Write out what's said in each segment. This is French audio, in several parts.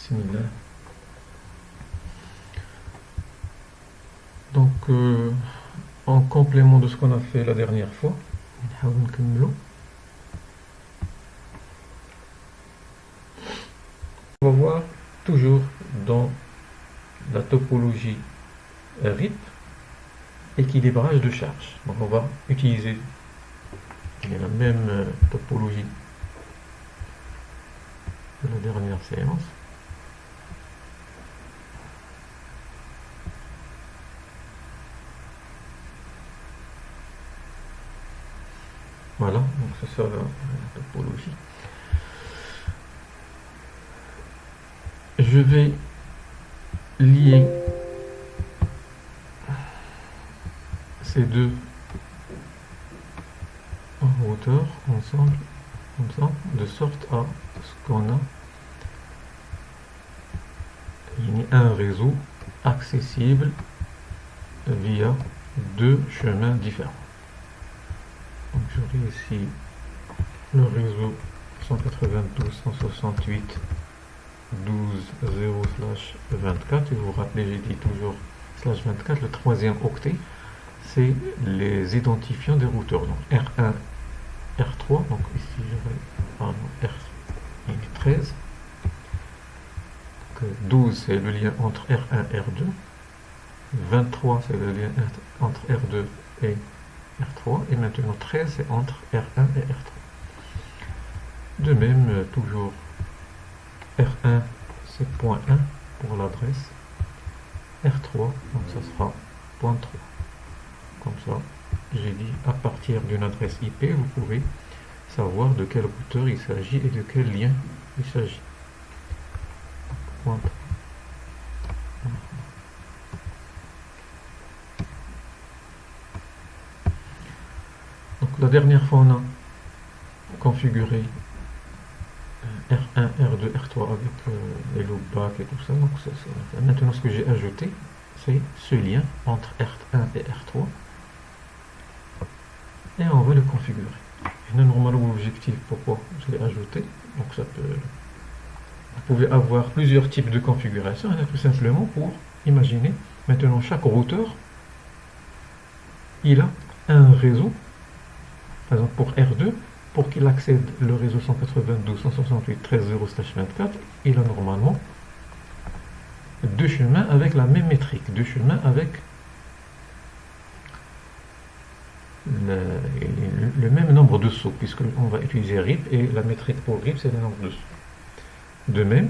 similaire. Donc, en complément de ce qu'on a fait la dernière fois, on va voir toujours dans la topologie RIP, équilibrage de charge. Donc on va utiliser la même topologie que la dernière séance. Voilà, donc c'est ça la topologie. Je vais lier ces deux routeurs ensemble, comme ça, de sorte à ce qu'on a un réseau accessible via deux chemins différents. Donc j'aurai ici le réseau 192.168.12.0/24, et vous vous rappelez, j'ai dit toujours /24, le troisième octet, c'est les identifiants des routeurs. Donc R1, R3, donc ici j'aurai R13. 12 c'est le lien entre R1 et R2. 23 c'est le lien entre R2 et R3. Et maintenant 13 c'est entre R1 et R3. De même, toujours R1 c'est point 1 pour l'adresse. R3, donc ça sera point 3. Comme ça, j'ai dit, à partir d'une adresse IP, vous pouvez savoir de quel routeur il s'agit et de quel lien il s'agit. Point 3. Donc la dernière fois, on a configuré R1, R2, R3 avec les loopbacks et tout ça. Donc maintenant, ce que j'ai ajouté, c'est ce lien entre R1 et R3. Et on va le configurer. Et normalement, l'objectif, pourquoi je l'ai ajouté, donc ça peut, vous pouvez avoir plusieurs types de configuration, tout simplement pour imaginer, maintenant chaque routeur, il a un réseau, par exemple pour R2, pour qu'il accède le réseau 192.168.13.0/24, il a normalement deux chemins avec la même métrique, deux chemins avec le même nombre de sauts, puisqu'on va utiliser RIP, et la métrique pour RIP, c'est le nombre de sauts. De même,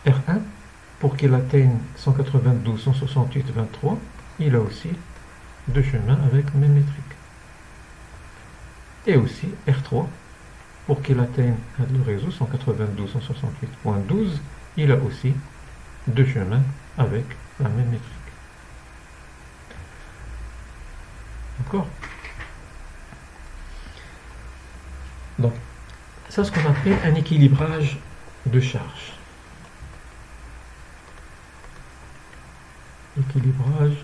R1, pour qu'il atteigne 192.168.23, il a aussi deux chemins avec la même métrique. Et aussi R3, pour qu'il atteigne le réseau 192.168.12, il a aussi deux chemins avec la même métrique. D'accord? Donc, ça, c'est ce qu'on appelle un équilibrage de charge. Équilibrage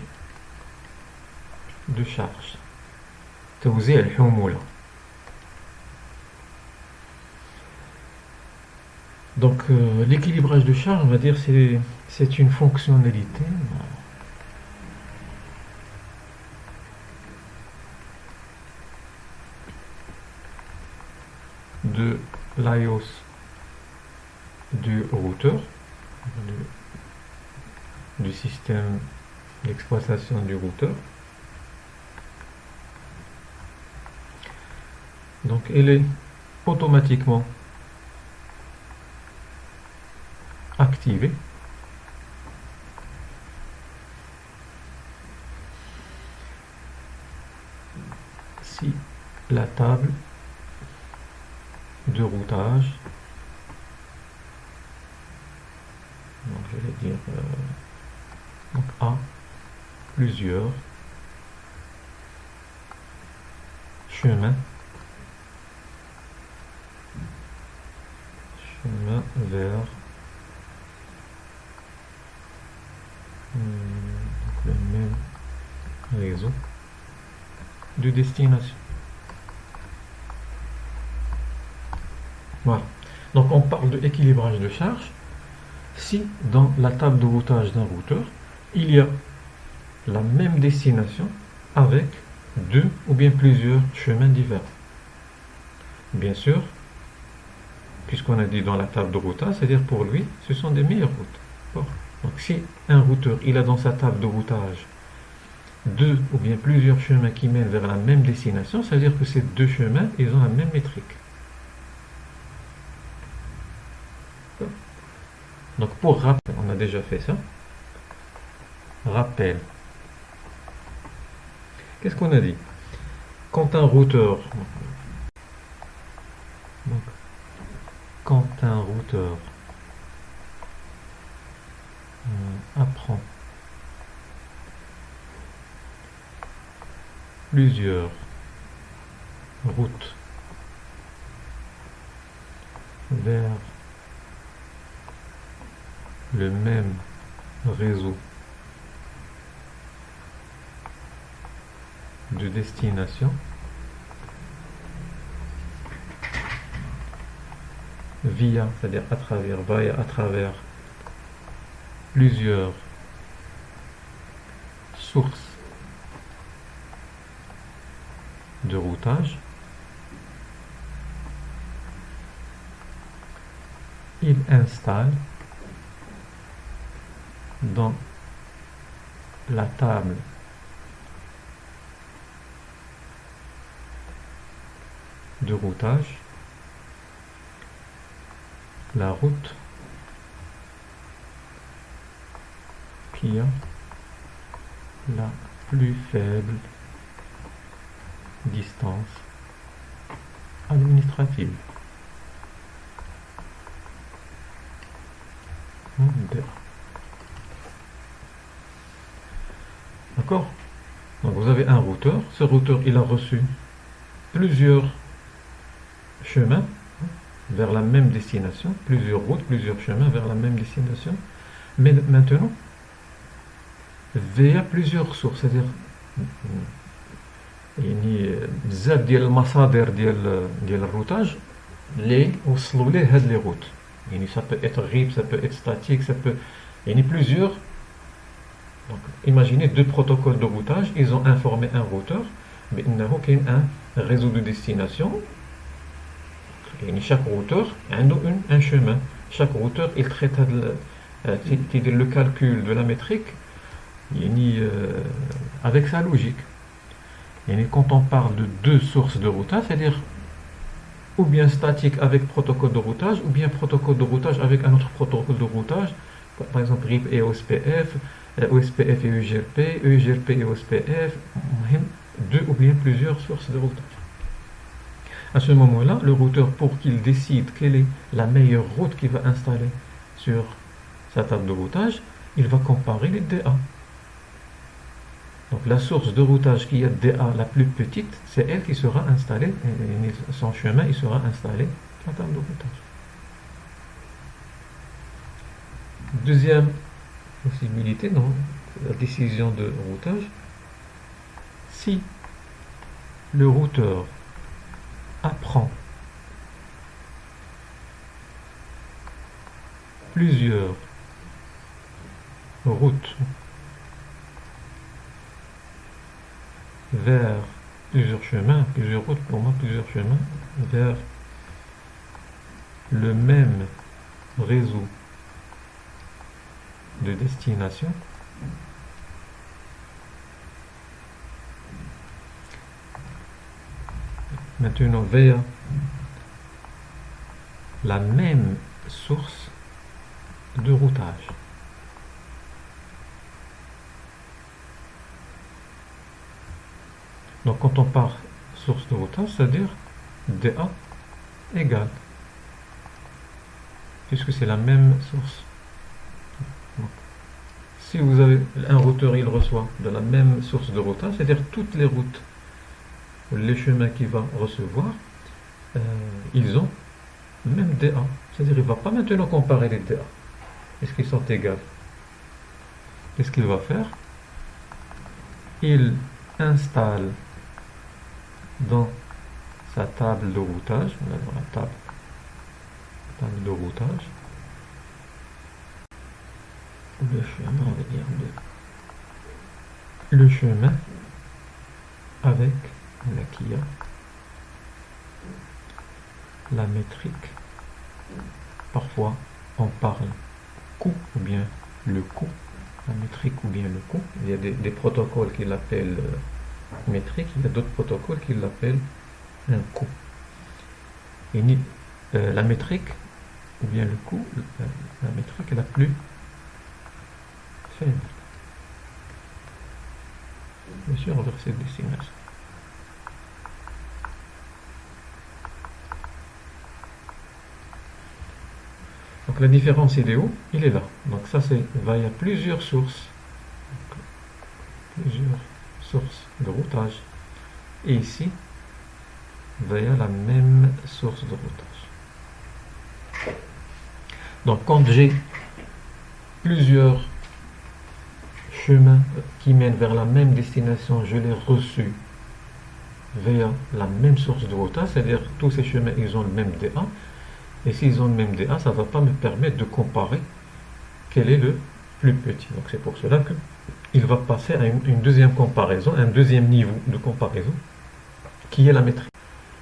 de charge. توزيع الحمولة. Donc, l'équilibrage de charge, on va dire, c'est une fonctionnalité de l'IOS du routeur, du système d'exploitation du routeur. Donc elle est automatiquement activée si la table de routage, donc je vais dire donc a plusieurs chemins vers le même réseau de destination. Voilà. Donc on parle de équilibrage de charge. Si dans la table de routage d'un routeur, il y a la même destination avec deux ou bien plusieurs chemins divers. Bien sûr, puisqu'on a dit dans la table de routage, c'est-à-dire pour lui, ce sont des meilleures routes. Bon. Donc si un routeur, il a dans sa table de routage deux ou bien plusieurs chemins qui mènent vers la même destination, ça veut dire que ces deux chemins, ils ont la même métrique. Donc pour rappel, on a déjà fait ça. Rappel. Qu'est-ce qu'on a dit? Quand un routeur, donc, quand un routeur apprend plusieurs routes vers le même réseau de destination, via, c'est-à-dire à travers plusieurs sources de routage, il installe dans la table de routage la route qui a la plus faible distance administrative. D'accord? Donc vous avez un routeur. Ce routeur, il a reçu plusieurs chemins vers la même destination, plusieurs routes, plusieurs chemins vers la même destination. Mais maintenant, via plusieurs sources, c'est-à-dire يعني بزاف ديال المصادر ديال الروتاج اللي وصلوا ليه هاد لي روت. يعني ça peut être RIP, ça peut être statique, ça peut يعني plusieurs. Donc imaginez deux protocoles de routage, ils ont informé un routeur بأنه كاين un réseau de destination. يعني chaque routeur عنده un chemin. Chaque routeur il traite le calcul de la métrique يعني avec sa logique. Et quand on parle de deux sources de routage, c'est-à-dire ou bien statique avec protocole de routage, ou bien protocole de routage avec un autre protocole de routage, par exemple RIP et OSPF, OSPF et UGRP, UGRP et OSPF, deux ou bien plusieurs sources de routage. À ce moment-là, le routeur, pour qu'il décide quelle est la meilleure route qu'il va installer sur sa table de routage, il va comparer les DA. Donc la source de routage qui est DA la plus petite, c'est elle qui sera installée, son chemin il sera installé à la table de routage. Deuxième possibilité dans la décision de routage, si le routeur apprend plusieurs routes vers plusieurs chemins, plusieurs routes, pour moi plusieurs chemins, vers le même réseau de destination, maintenant vers la même source de routage. Donc quand on parle source de routage, c'est-à-dire DA égale, puisque c'est la même source. Donc, si vous avez un routeur, il reçoit de la même source de routage, c'est-à-dire toutes les routes, les chemins qu'il va recevoir, ils ont même DA. C'est-à-dire il ne va pas maintenant comparer les DA. Est-ce qu'ils sont égaux? Qu'est-ce qu'il va faire? Il installe dans sa table de routage, dans la table de routage, le chemin, on va dire le chemin avec la Kia, la métrique. Parfois on parle coût ou bien le coût, la métrique ou bien le coût. Il y a des protocoles qui l'appellent métrique, il y a d'autres protocoles qui l'appellent un coût. Et la métrique ou bien le coût, la métrique est la plus faible. Bien sûr, envers cette destination. Donc la différence, il est où? Il est là. Donc ça, c'est via plusieurs sources. Plusieurs sources de routage. Et ici, via la même source de routage. Donc quand j'ai plusieurs chemins qui mènent vers la même destination, je les reçus via la même source de routage, c'est-à-dire tous ces chemins, ils ont le même DA. Et s'ils ont le même DA, ça ne va pas me permettre de comparer quel est le plus petit. Donc c'est pour cela qu'il va passer à une deuxième comparaison, un deuxième niveau de comparaison, qui est la métrique.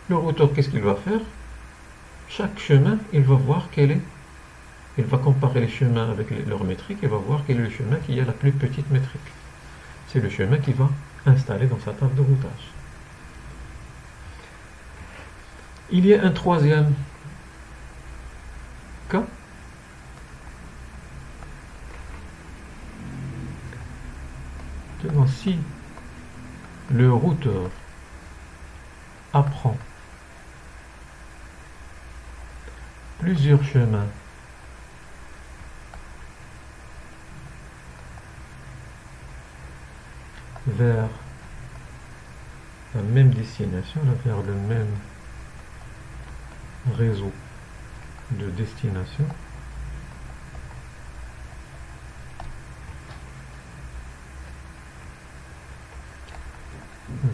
Le routeur, qu'est-ce qu'il va faire? Chaque chemin, il va voir quel est. Il va comparer les chemins avec leur métrique, il va voir quel est le chemin qui a la plus petite métrique. C'est le chemin qu'il va installer dans sa table de routage. Il y a un troisième cas. Si le routeur apprend plusieurs chemins vers la même destination, vers le même réseau de destination,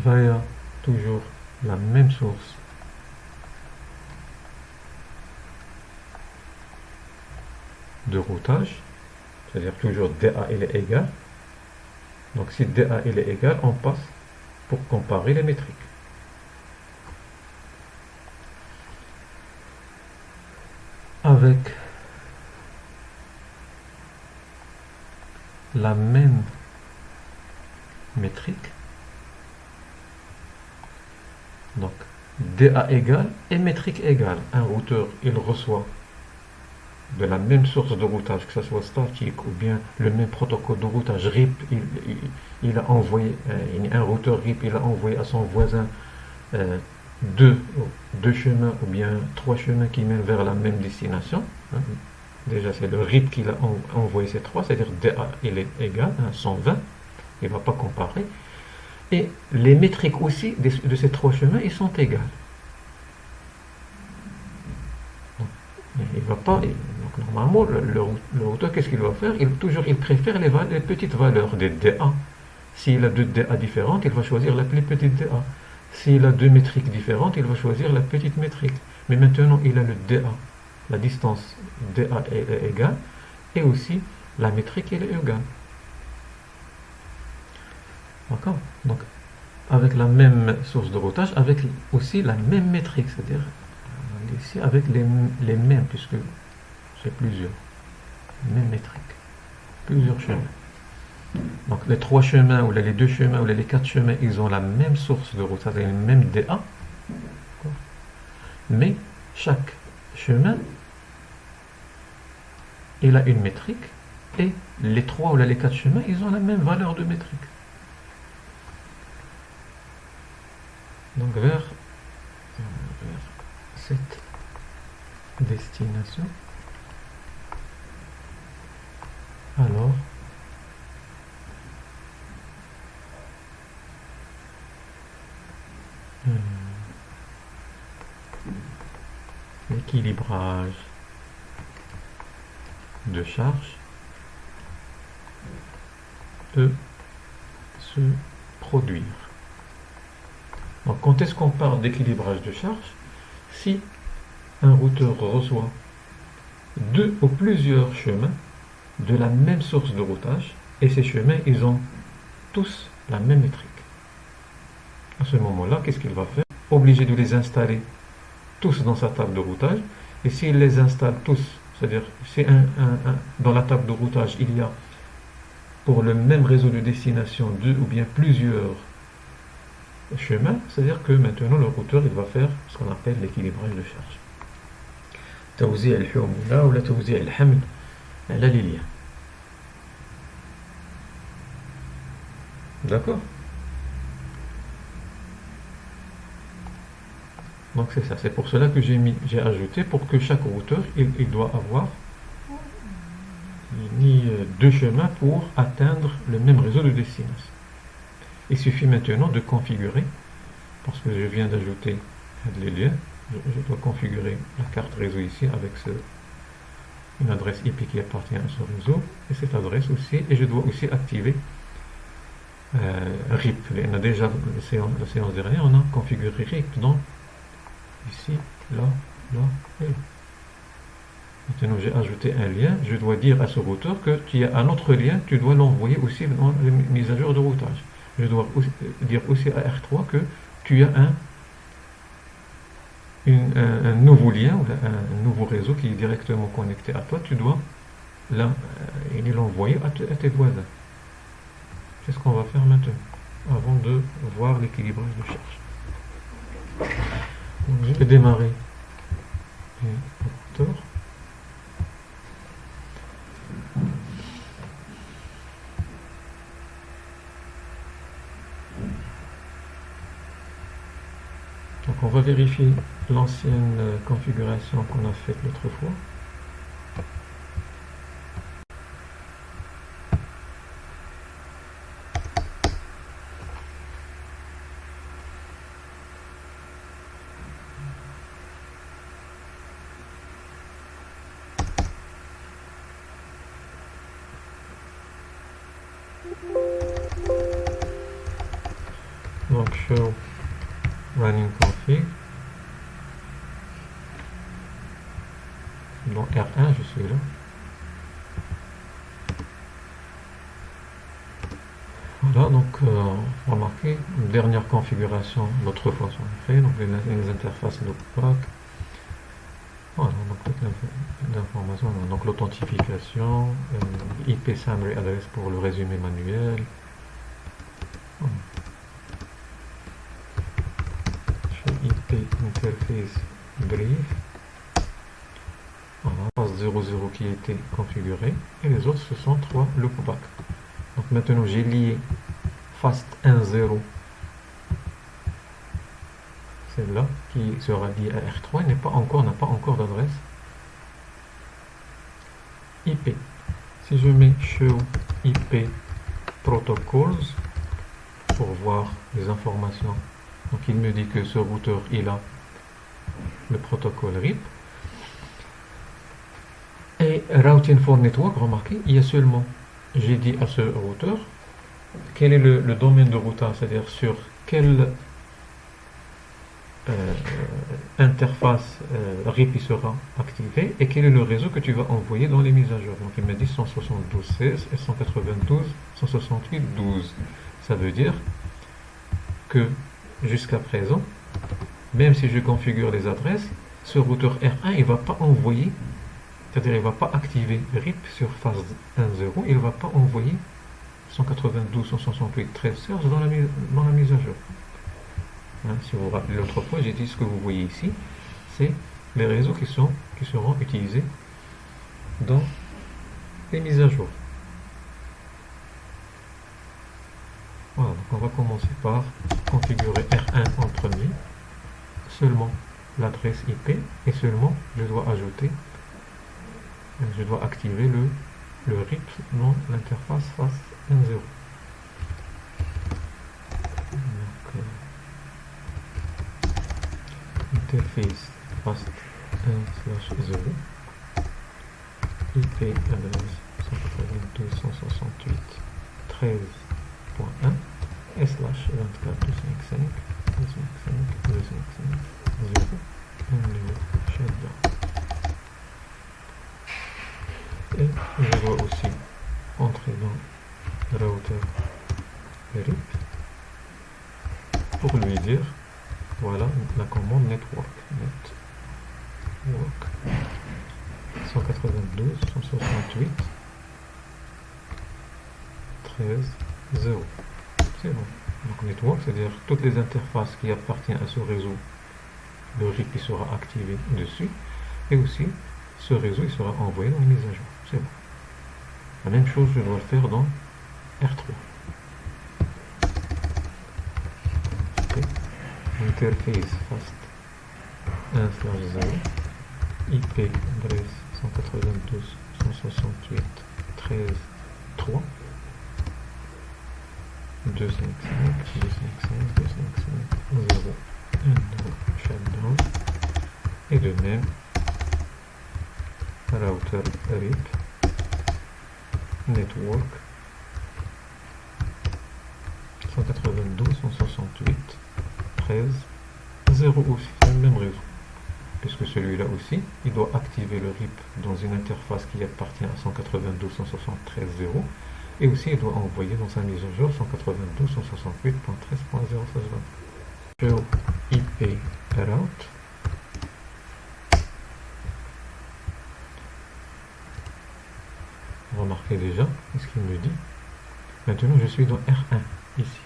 via toujours la même source de routage, c'est-à-dire toujours DA il est égal. Donc si DA il est égal, on passe pour comparer les métriques. Avec la même métrique, donc DA égale et métrique égale, un routeur il reçoit de la même source de routage, que ce soit statique ou bien le même protocole de routage RIP, il a envoyé, un routeur RIP, il a envoyé à son voisin deux chemins ou bien trois chemins qui mènent vers la même destination. Déjà c'est le RIP qu'il a envoyé ces trois, c'est-à-dire DA il est égal à 120, il ne va pas comparer. Et les métriques aussi de ces trois chemins, ils sont égales. Il va pas, donc normalement, le routeur, qu'est-ce qu'il va faire? Il préfère les petites valeurs des DA. S'il a deux DA différentes, il va choisir la plus petite DA. S'il a deux métriques différentes, il va choisir la petite métrique. Mais maintenant, il a le DA. La distance DA est égale. Et aussi, la métrique, elle est égale. D'accord? Donc, avec la même source de routage, avec aussi la même métrique, c'est-à-dire ici avec les mêmes, puisque c'est plusieurs, même métrique, plusieurs chemins. Donc les trois chemins, ou les deux chemins, ou les quatre chemins, ils ont la même source de routage, c'est-à-dire le même DA, mais chaque chemin, il a une métrique, et les trois ou les quatre chemins, ils ont la même valeur de métrique. Donc vers cette destination, alors l'équilibrage de charge peut se produire. Donc quand est-ce qu'on parle d'équilibrage de charge? Si un routeur reçoit deux ou plusieurs chemins de la même source de routage, et ces chemins, ils ont tous la même métrique. À ce moment-là, qu'est-ce qu'il va faire? Obligé de les installer tous dans sa table de routage, et s'il les installe tous, c'est-à-dire si dans la table de routage, il y a pour le même réseau de destination deux ou bien plusieurs chemins, c'est-à-dire que maintenant le routeur il va faire ce qu'on appelle l'équilibrage de charge. توزيع الحمولة ولا توزيع الحمل على les liens. D'accord? Donc c'est ça, c'est pour cela que j'ai ajouté pour que chaque routeur il doit avoir deux chemins pour atteindre le même réseau de destination. Il suffit maintenant de configurer, parce que je viens d'ajouter les liens, je dois configurer la carte réseau ici avec une adresse IP qui appartient à ce réseau, et cette adresse aussi, et je dois aussi activer RIP. On a déjà, la séance dernière, on a configuré RIP, donc ici, là, là et là. Maintenant, j'ai ajouté un lien. Je dois dire à ce routeur que tu as un autre lien, tu dois l'envoyer aussi dans les mises à jour de routage. Je dois aussi dire aussi à R3 que tu as un nouveau lien, ou un nouveau réseau qui est directement connecté à toi. Tu dois l'envoyer à tes voisins. C'est ce qu'on va faire maintenant, avant de voir l'équilibrage de charge. Donc, je vais démarrer le routeur. Donc on va vérifier l'ancienne configuration qu'on a faite l'autre fois. Donc show running config. Dans R1, je suis là. Voilà, donc remarquez, une dernière configuration, l'autre fois on a fait, donc les interfaces de pack. Voilà, donc toute l'information, donc l'authentification, IP summary address pour le résumé manuel. Voilà. IP interface brief. Voilà, passe 00 qui a été configuré, et les autres ce sont 3 loopback. Donc maintenant j'ai lié fast 10, celle-là qui sera liée à R3, n'a pas encore d'adresse IP. Si je mets show IP protocols pour voir les informations, donc il me dit que ce routeur il a le protocole RIP. Et routing for network, remarquez, il y a seulement, j'ai dit à ce routeur quel est le domaine de routage, c'est-à-dire sur quelle interface RIP il sera activé et quel est le réseau que tu vas envoyer dans les mises à jour. Donc il m'a dit 172.16 et 192.168.12. Ça veut dire que jusqu'à présent, même si je configure les adresses, ce routeur R1 il ne va pas envoyer, c'est-à-dire il ne va pas activer RIP sur phase 1.0, il ne va pas envoyer 192.168.13 dans la mise à jour. Hein, si vous vous rappelez l'autre fois, j'ai dit ce que vous voyez ici, c'est les réseaux qui seront utilisés dans les mises à jour. Voilà, donc on va commencer par configurer R1 en premier, seulement l'adresse IP, et seulement je dois activer le RIP dans l'interface face 1.0. Interface fast 1/0 IP adresse 192.168.13.1 et /24.255.255.255.0 un nouveau shutdown. Et je dois aussi entrer dans le routeur RIP pour lui dire, voilà la commande network. 192, 168, 13, 0. C'est bon. Donc network, c'est-à-dire toutes les interfaces qui appartiennent à ce réseau, le RIP il sera activé dessus, et aussi ce réseau il sera envoyé dans les mises à jour. C'est bon. La même chose, je dois le faire dans R3. Okay. Interface fast 1/0, IP adresse 192.168.13.3, 255.255.255.0 shutdown, et de même router RIP network 192.168.13.0 aussi, c'est le même réseau, puisque celui-là aussi, il doit activer le RIP dans une interface qui appartient à 192.173.0, et aussi il doit envoyer dans sa mise à jour 192.168.13.0/20. Show IP route. Remarquez déjà ce qu'il me dit. Maintenant, je suis dans R1 ici.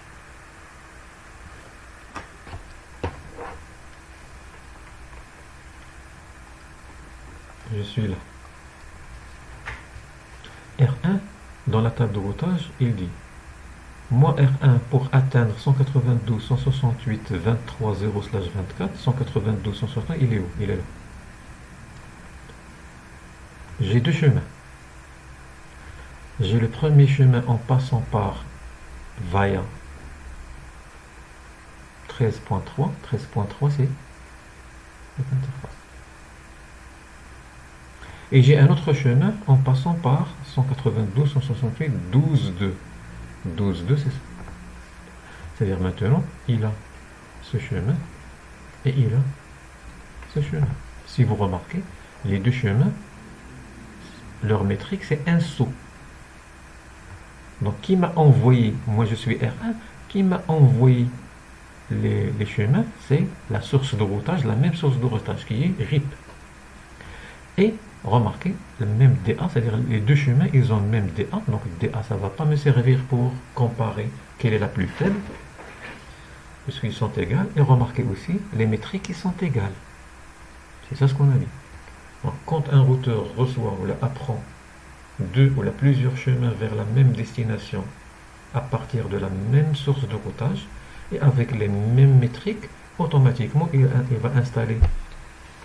Je suis là. R1, dans la table de routage, il dit moi R1 pour atteindre 192.168.23.0/24, 192.168, il est où? Il est là. J'ai deux chemins. J'ai le premier chemin en passant par via 13.3. 13.3, c'est cette interface. Et j'ai un autre chemin en passant par 192.168.12.2. 12.2, c'est ça. C'est-à-dire maintenant, il a ce chemin et il a ce chemin. Si vous remarquez, les deux chemins, leur métrique, c'est un saut. Donc, qui m'a envoyé, moi je suis R1, qui m'a envoyé les chemins, c'est la source de routage, la même source de routage qui est RIP. Et remarquez, le même DA, c'est-à-dire les deux chemins, ils ont le même DA, donc DA, ça ne va pas me servir pour comparer quelle est la plus faible, puisqu'ils sont égales, et remarquez aussi, les métriques, ils sont égales. C'est ça ce qu'on a dit. Donc, quand un routeur reçoit ou apprend deux ou plusieurs chemins vers la même destination à partir de la même source de routage et avec les mêmes métriques, automatiquement il va installer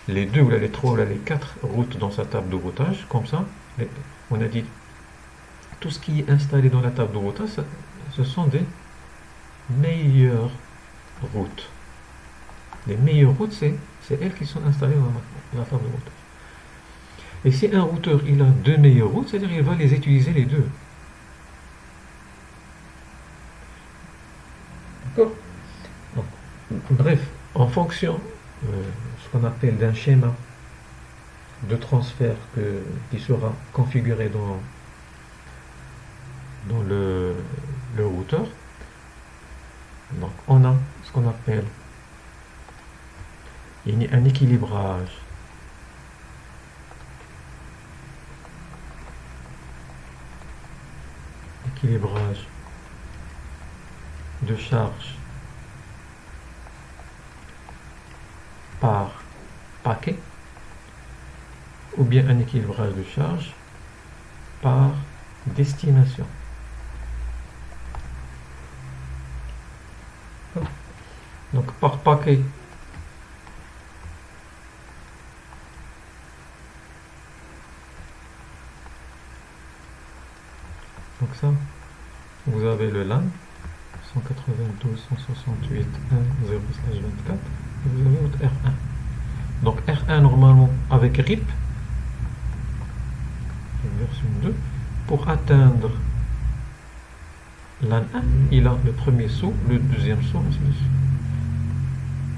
les deux ou les trois ou les quatre routes dans sa table de routage. Comme ça, on a dit tout ce qui est installé dans la table de routage, ce sont des meilleures routes. Les meilleures routes, c'est elles qui sont installées dans la table de routage. Et si un routeur il a deux meilleures routes, c'est-à-dire il va les utiliser les deux. D'accord? Bref, en fonction ce qu'on appelle d'un schéma de transfert qui sera configuré dans le routeur, donc on a ce qu'on appelle un équilibrage de charge par paquet, ou bien un équilibrage de charge par destination. Donc par paquet, donc ça, vous avez le LAN 192.168.1.0/24 et vous avez votre R1. Donc R1 normalement avec RIP version 2, pour atteindre LAN 1, il a le premier saut, le deuxième saut, ainsi de suite.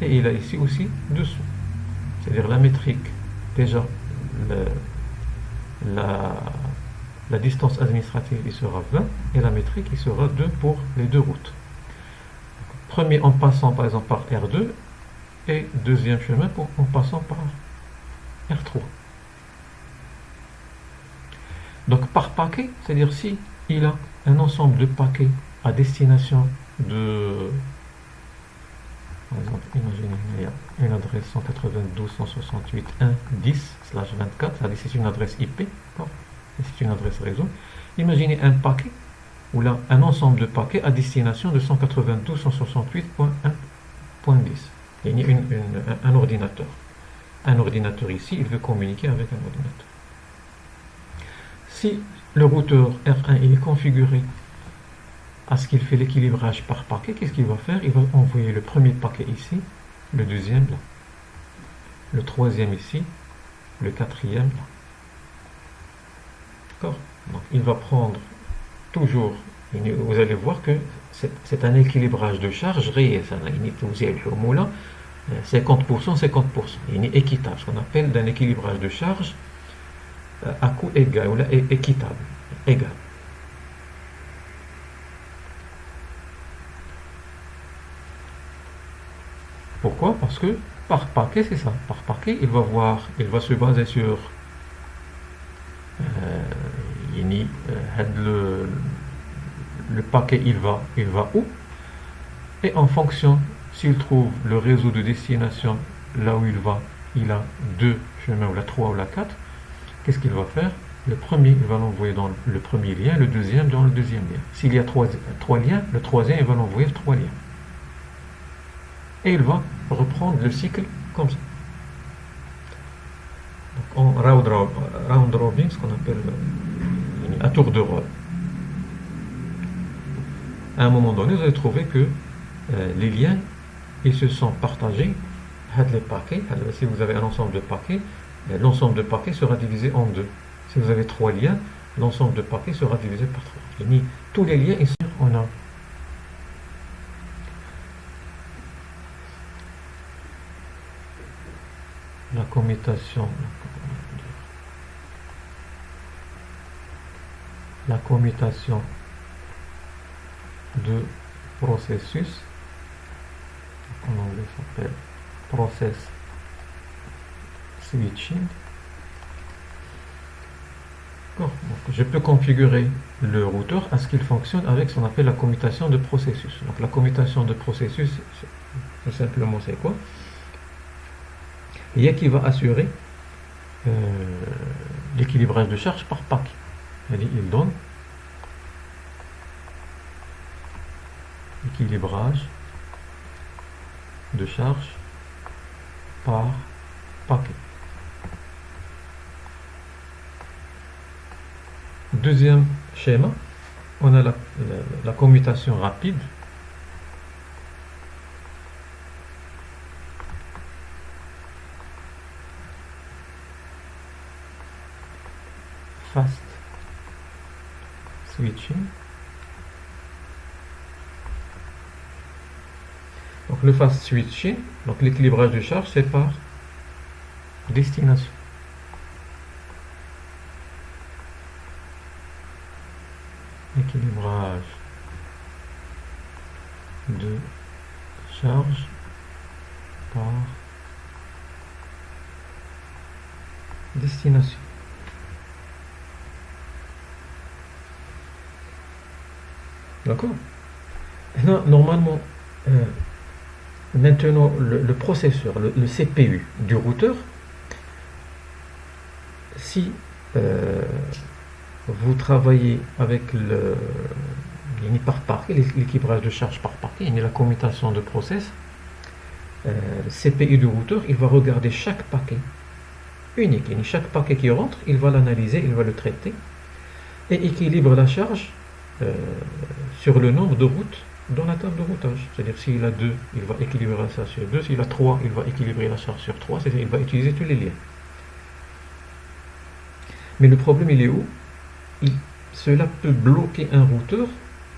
Et il a ici aussi deux sauts. C'est-à-dire la métrique, déjà la distance administrative il sera 20 et la métrique il sera 2 pour les deux routes. Premier en passant par exemple par R2 et deuxième chemin en passant par R3. Donc par paquet, c'est-à-dire si il a un ensemble de paquets à destination de, par exemple, imaginez il y a une adresse 192.168.1.10/24, c'est une adresse IP, c'est une adresse réseau. Imaginez un paquet ou là un ensemble de paquets à destination de 192.168.1.10. Il y a un ordinateur. Un ordinateur ici, il veut communiquer avec un ordinateur. Si le routeur R1 il est configuré à ce qu'il fait l'équilibrage par paquet, qu'est-ce qu'il va faire? Il va envoyer le premier paquet ici, le deuxième là, le troisième ici, le quatrième là. D'accord? Donc il va prendre toujours, vous allez voir que c'est un équilibrage de charge réel, vous avez le mot là, 50%, 50%. Il est équitable, ce qu'on appelle d'un équilibrage de charge à coût égal, ou là équitable, égal. Pourquoi? Parce que par paquet, c'est ça. Par paquet, il va se baser sur le paquet, il va où? Et en fonction, s'il trouve le réseau de destination là où il va, il a deux chemins, ou la 3 ou la 4, qu'est-ce qu'il va faire? Le premier, il va l'envoyer dans le premier lien, le deuxième dans le deuxième lien. S'il y a trois liens, le troisième, il va l'envoyer 3 liens. Et il va reprendre le cycle comme ça. Donc en round robin, ce qu'on appelle à tour de rôle. À un moment donné, vous allez trouver que les liens, ils se sont partagés. Les paquets, si vous avez un ensemble de paquets, l'ensemble de paquets sera divisé en deux. Si vous avez 3 liens, l'ensemble de paquets sera divisé par 3. Tous les liens, ici, on a la commutation de processus, en anglais ça s'appelle process switching. Donc, je peux configurer le routeur à ce qu'il fonctionne avec ce qu'on appelle la commutation de processus. Donc la commutation de processus, tout simplement c'est quoi? Il y a qui va assurer l'équilibrage de charge par paquet. Il donne équilibrage de charge par paquet. Deuxième schéma, on a la commutation rapide. Fast switching. Donc le fast switching, donc l'équilibrage de charge, c'est par destination. Équilibrage de charge par destination. D'accord? Normalement, maintenant, le processeur, le CPU du routeur, si vous travaillez avec par paquet, l'équilibrage de charge par paquet, la commutation de process, le CPU du routeur, il va regarder chaque paquet unique. Chaque paquet qui rentre, il va l'analyser, il va le traiter et équilibre la charge sur le nombre de routes dans la table de routage. C'est-à-dire s'il a 2, il va équilibrer ça sur 2, s'il a 3, il va équilibrer la charge sur 3, c'est-à-dire il va utiliser tous les liens. Mais le problème il est où? Cela peut bloquer un routeur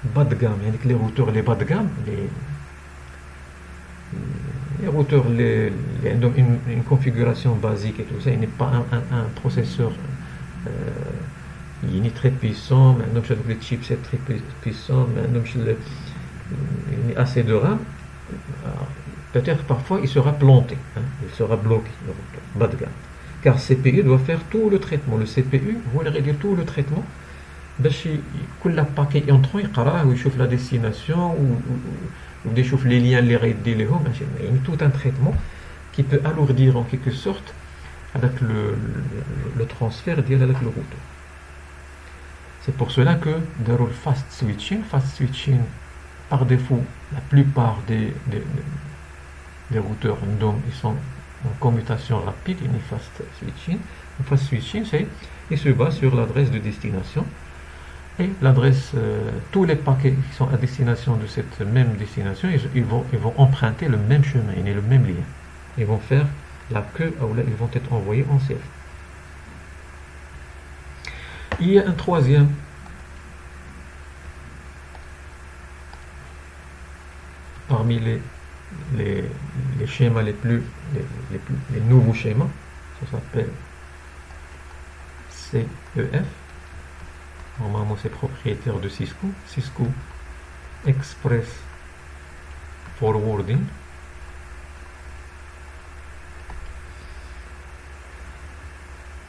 bas de gamme. Avec les routeurs les bas de gamme, les routeurs une configuration basique et tout ça, il n'est pas un processeur il est très puissant, maintenant les chipsets très puissants, maintenant il y a assez de RAM. Peut-être parfois il sera planté, hein, il sera bloqué, bas de gamme. Car CPU doit faire tout le traitement. Le CPU, vous voulez dire tout le traitement, كل باكي ينطرو يقراه ويشوف la destination ou يشوف les liens اللي غيدي لهم يعني tout un traitement qui peut alourdir en quelque sorte avec le transfert ديال هذاك le routeur. C'est pour cela que داروا le fast switching par défaut la plupart des routeurs DOM ils sont en commutation rapide, une fast switching. Le fast switching c'est il se base sur l'adresse de destination et l'adresse, tous les paquets qui sont à destination de cette même destination, ils vont emprunter le même chemin, et le même lien. Ils vont faire la queue, ou là, ils vont être envoyés en CF. Il y a un troisième parmi les schémas les nouveaux schémas, ça s'appelle CEF. Normalement, c'est propriétaire de Cisco Express Forwarding.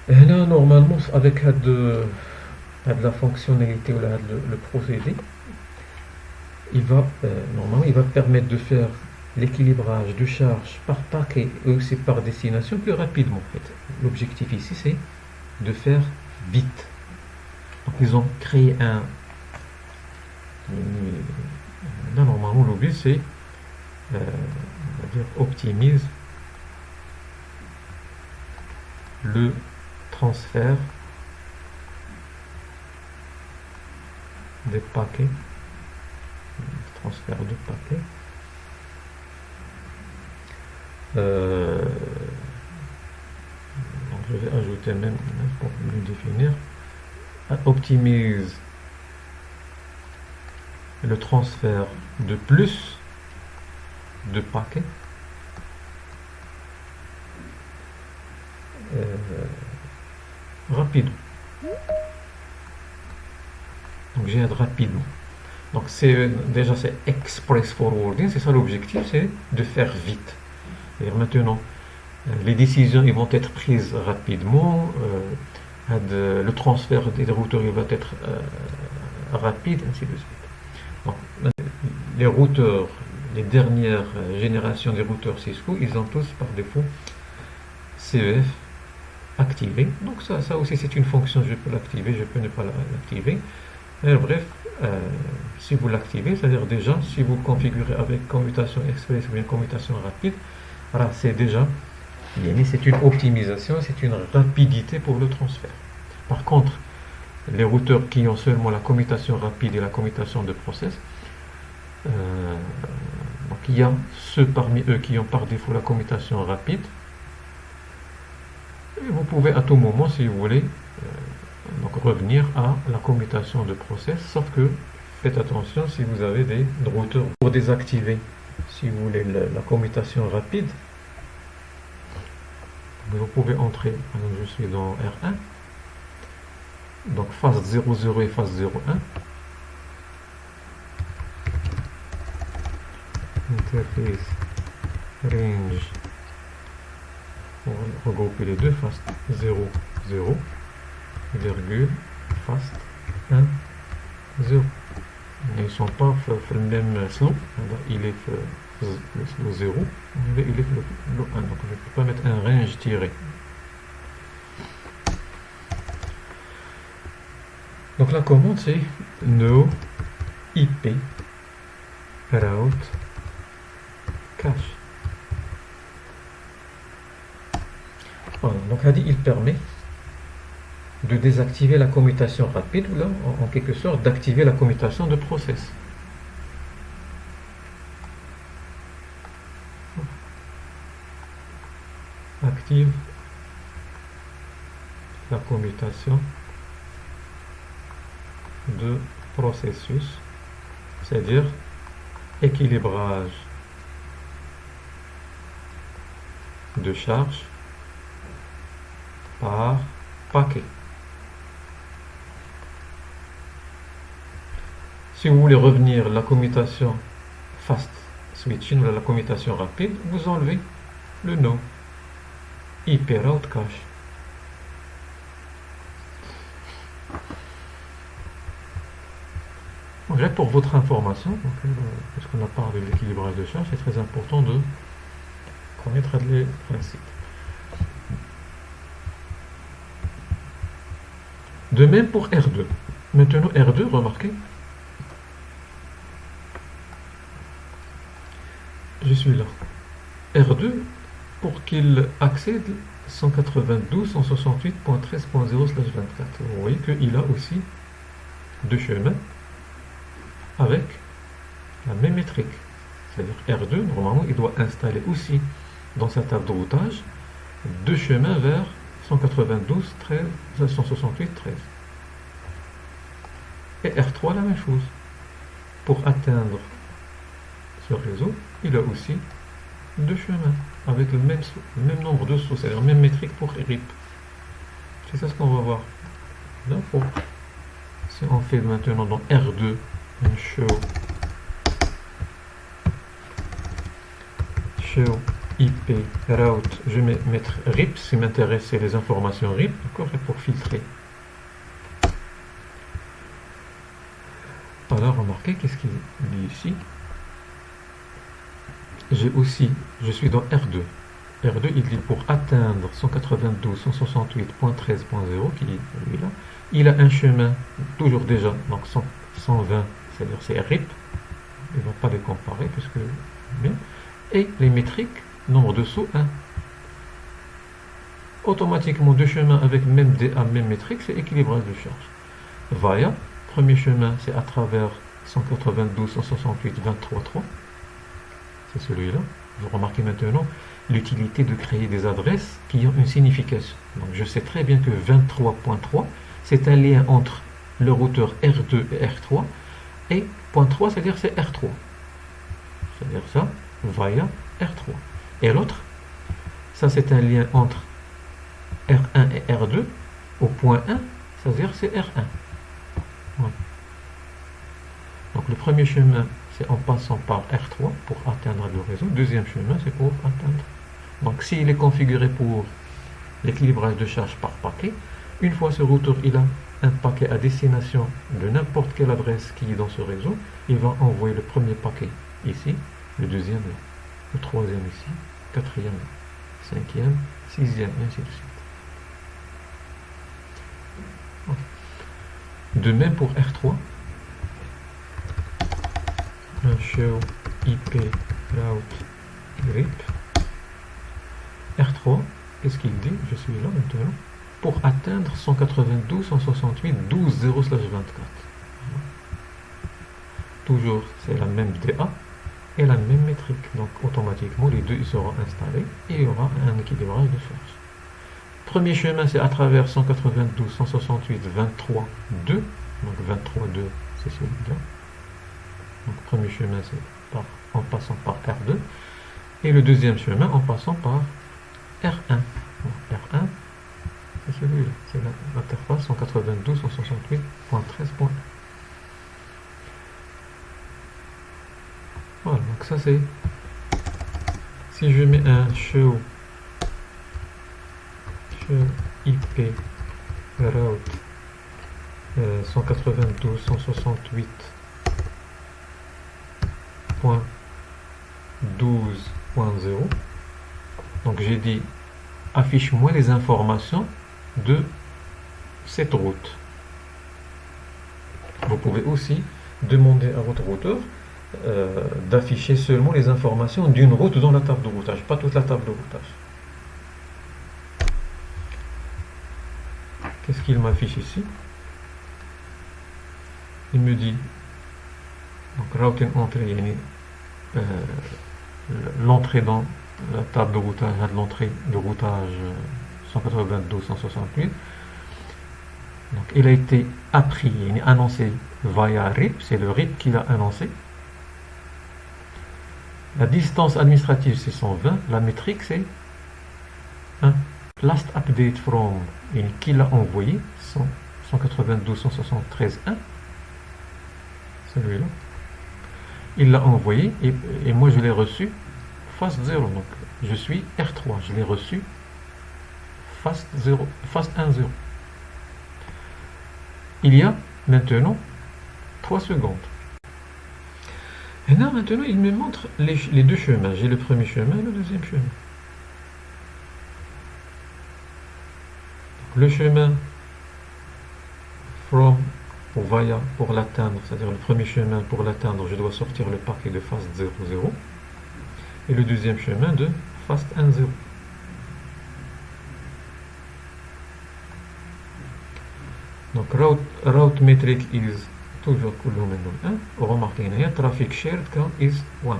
Et là, normalement, avec la fonctionnalité ou le procédé, normalement, il va permettre de faire l'équilibrage de charge par paquet et aussi par destination plus rapidement. En fait. L'objectif ici, c'est de faire vite. Donc ils ont créé là, normalement le but c'est on va dire optimise le transfert des paquets, transfert de paquets. Donc je vais ajouter même pour le définir. Optimise le transfert de plus de paquets rapidement. Donc j'ai rapidement. Donc c'est express forwarding, c'est ça l'objectif, c'est de faire vite. Et maintenant, les décisions ils vont être prises rapidement. Le transfert des routeurs il va être rapide, ainsi de suite. Donc, les routeurs, les dernières générations des routeurs Cisco, ils ont tous par défaut CEF activé. Donc ça aussi c'est une fonction, je peux l'activer, je peux ne pas l'activer. Bref, si vous l'activez, c'est-à-dire déjà, si vous configurez avec commutation express ou bien commutation rapide, voilà, c'est déjà c'est une optimisation, c'est une rapidité pour le transfert. Par contre, les routeurs qui ont seulement la commutation rapide et la commutation de process, donc il y a ceux parmi eux qui ont par défaut la commutation rapide. Et vous pouvez à tout moment, si vous voulez, donc revenir à la commutation de process, sauf que faites attention si vous avez des routeurs pour désactiver, si vous voulez la commutation rapide. Vous pouvez entrer, donc je suis dans R1, donc phase 00 et phase 01, interface range, on va regrouper les deux, phase 0, 0, virgule, phase 1, 0. Ils ne sont pas le même slope, il est le 0, il est le 1, donc je ne peux pas mettre un range tiré. Donc la commande c'est no IP route cache. Voilà, donc il permet de désactiver la commutation rapide ou là en quelque sorte d'activer la commutation de process. Active la commutation de processus, c'est-à-dire équilibrage de charge par paquet. Si vous voulez revenir la commutation fast switching, la commutation rapide, vous enlevez le no. IP route cache. Donc, pour votre information, puisqu'on a parlé de l'équilibrage de charge, c'est très important de connaître les principes. De même pour R2. Maintenant, R2, remarquez, je suis là. R2, pour qu'il accède 192.168.13.0/24. Vous voyez qu'il a aussi deux chemins avec la même métrique. C'est-à-dire R2, normalement, il doit installer aussi dans sa table de routage deux chemins vers 168.13. Et R3, la même chose. Pour atteindre ce réseau, il a aussi deux chemins avec le même nombre de sauts, c'est-à-dire même métrique pour RIP. C'est ça ce qu'on va voir. D'accord. Si on fait maintenant dans R2 un show IP route, je vais mettre RIP, ce qui m'intéresse c'est les informations RIP, d'accord, et pour filtrer. Alors remarquez qu'est-ce qu'il dit ici. Je suis dans R2. R2, il dit pour atteindre 192.168.13.0, qui est celui-là, il a un chemin, toujours déjà, donc 120, c'est-à-dire c'est RIP, il ne va pas les comparer, puisque bien, et les métriques, nombre de sauts, 1. Automatiquement, deux chemins avec même DA, même métrique, c'est équilibrage de charge. Via, premier chemin, c'est à travers 192.168.23.3. C'est celui-là. Vous remarquez maintenant l'utilité de créer des adresses qui ont une signification. Donc je sais très bien que 23.3, c'est un lien entre le routeur R2 et R3, et .3, c'est-à-dire c'est R3. C'est-à-dire ça, via R3. Et l'autre, ça c'est un lien entre R1 et R2, au point 1, c'est-à-dire c'est R1. Voilà. Donc le premier chemin, c'est en passant par R3 pour atteindre le réseau. Deuxième chemin, c'est pour atteindre. Donc s'il est configuré pour l'équilibrage de charge par paquet, une fois ce routeur il a un paquet à destination de n'importe quelle adresse qui est dans ce réseau, il va envoyer le premier paquet ici, le deuxième là, le troisième ici, quatrième là, cinquième, sixième, et ainsi de suite. De même pour R3, un show IP route RIP. R3, qu'est-ce qu'il dit? Je suis là maintenant. Pour atteindre 192.168.12.0/24. Toujours, c'est la même DA et la même métrique. Donc, automatiquement, les deux ils seront installés et il y aura un équilibrage de charge. Premier chemin, c'est à travers 192.168.23.2. Donc, 23.2, c'est celui-là. Donc, premier chemin, c'est en passant par R2. Et le deuxième chemin, en passant par R1. Donc, R1, c'est celui-là. C'est l'interface 192.168.13.1. Voilà, donc ça c'est... Si je mets un show IP route 192.168.12.0, donc j'ai dit affiche-moi les informations de cette route. Vous pouvez aussi demander à votre routeur d'afficher seulement les informations d'une route dans la table de routage, pas toute la table de routage. Qu'est-ce qu'il m'affiche ici? Il me dit donc routing entrée, l'entrée dans la table de routage, l'entrée de routage 192.168. Donc il a été appris, annoncé via RIP, c'est le RIP qu'il a annoncé. La distance administrative c'est 120, la métrique c'est last update from, qu'il a envoyé 192.173.1, celui-là. Il l'a envoyé et moi je l'ai reçu fast 0. Donc je suis R3, je l'ai reçu fast 0, fast 1, 0. Il y a maintenant 3 secondes. Et là maintenant il me montre les deux chemins. J'ai le premier chemin et le deuxième chemin. Le chemin from ou via pour l'atteindre, c'est-à-dire le premier chemin pour l'atteindre, je dois sortir le paquet de fast 0, 0. Et le deuxième chemin de fast 1, 0. Donc route metric is toujours كلهم منهم 1. Remarquez هنا traffic shared count is 1.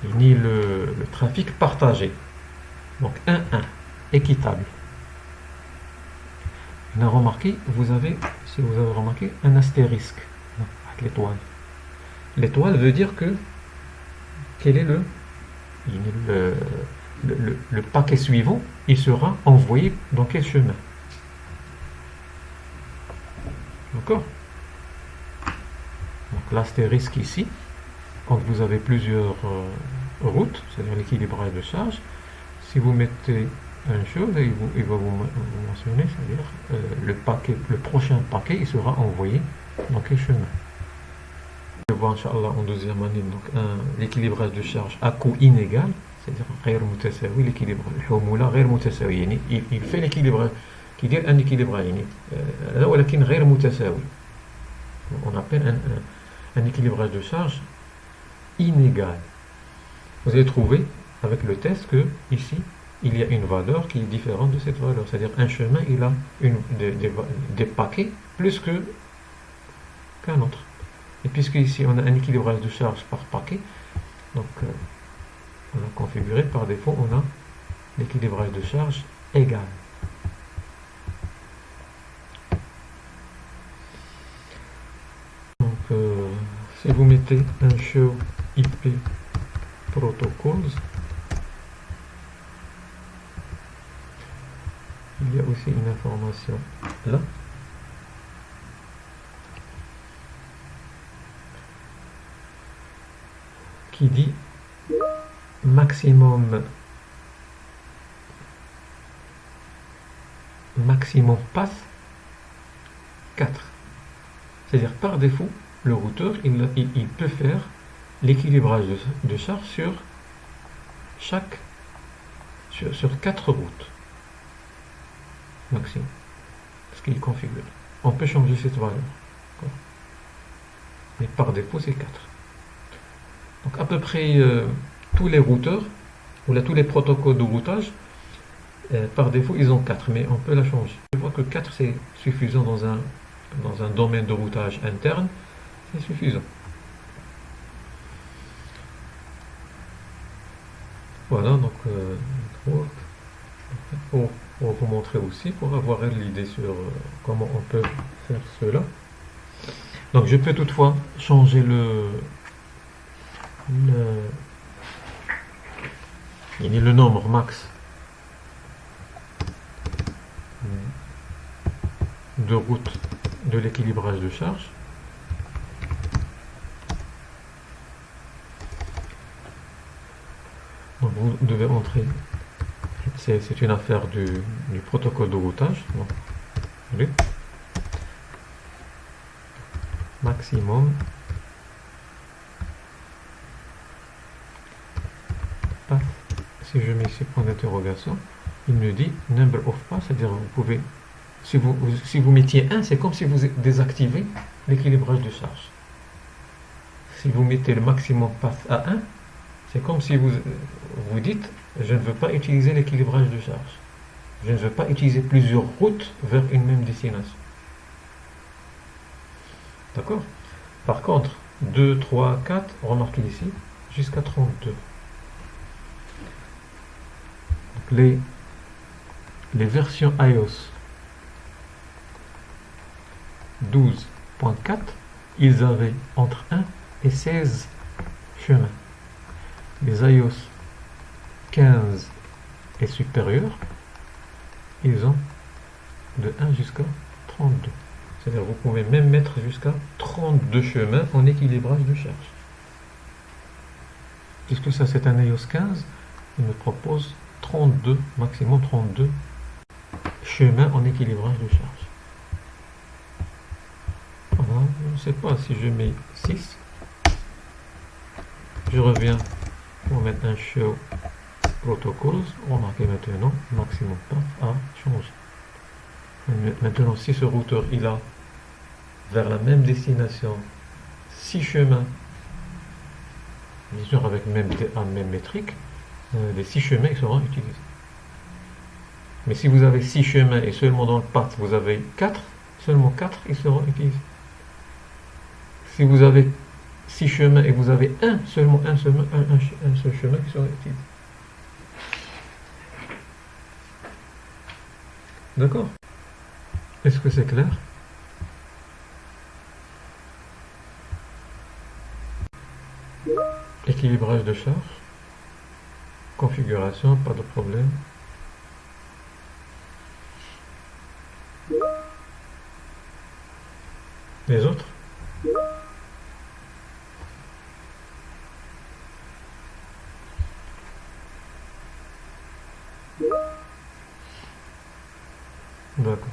Il nie le trafic partagé. Donc 1, 1, équitable. On a remarqué, si vous avez remarqué, un astérisque avec l'étoile. L'étoile veut dire que quel est le paquet suivant, il sera envoyé dans quel chemin. D'accord? Donc l'astérisque ici, quand vous avez plusieurs routes, c'est-à-dire l'équilibrage de charge, si vous mettez une chose, il va vous mentionner, c'est-à-dire le prochain paquet, il sera envoyé dans quel chemin. Je vois, Inch'Allah, en deuxième année, donc l'équilibrage de charge à coût inégal, c'est-à-dire غير متساوي, l'équilibrage الحمولة غير متساوي, يعني il fait l'équilibrage, qui dit un équilibrage, يعني ولكن غير متساوي. On appelle un équilibrage de charge inégal. Vous allez trouver avec le test que ici il y a une valeur qui est différente de cette valeur, c'est-à-dire un chemin il a des paquets plus qu'un autre. Et puisque ici on a un équilibrage de charge par paquet, donc on a configuré par défaut, on a l'équilibrage de charge égal. Donc si vous mettez un show IP protocols, il y a aussi une information là. Qui dit maximum passe 4. C'est-à-dire par défaut, le routeur il peut faire l'équilibrage de charge sur 4 routes maximum, ce qu'il configure. On peut changer cette valeur, mais par défaut c'est 4. Donc à peu près tous les routeurs, ou tous les protocoles de routage, par défaut ils ont 4, mais on peut la changer. Je vois que 4 c'est suffisant dans un domaine de routage interne, c'est suffisant. Voilà, donc pour vous montrer aussi, pour avoir l'idée sur comment on peut faire cela. Donc je peux toutefois changer le nombre max de routes de l'équilibrage de charge. Donc vous devez entrer, c'est une affaire du protocole de routage. Donc, maximum path. Si je mets ici point d'interrogation, il me dit number of paths, c'est-à-dire vous pouvez, si vous mettiez 1, c'est comme si vous désactivez l'équilibrage de charge. Si vous mettez le maximum path à 1, c'est comme si vous dites je ne veux pas utiliser l'équilibrage de charge. Je ne veux pas utiliser plusieurs routes vers une même destination. D'accord? Par contre, 2, 3, 4, remarquez ici, jusqu'à 32. Donc les versions iOS 12.4, ils avaient entre 1 et 16 chemins. Les iOS 15 et supérieurs, ils ont de 1 jusqu'à 32. C'est-à-dire vous pouvez même mettre jusqu'à 32 chemins en équilibrage de charge. Puisque ça c'est un EOS 15, il me propose 32, maximum 32 chemins en équilibrage de charge. Voilà, je ne sais pas si je mets 6. Je reviens pour mettre un show protocols. Remarquez maintenant, maximum path a changé. Maintenant, si ce routeur il a vers la même destination 6 chemins, bien sûr avec même métrique, les 6 chemins ils seront utilisés. Mais si vous avez 6 chemins et seulement dans le path vous avez 4, seulement 4 ils seront utilisés. Si vous avez 6 chemins et vous avez seulement un seul chemin qui sera utilisé. D'accord? Est-ce que c'est clair? Équilibrage de charge, configuration, pas de problème. Les autres? D'accord.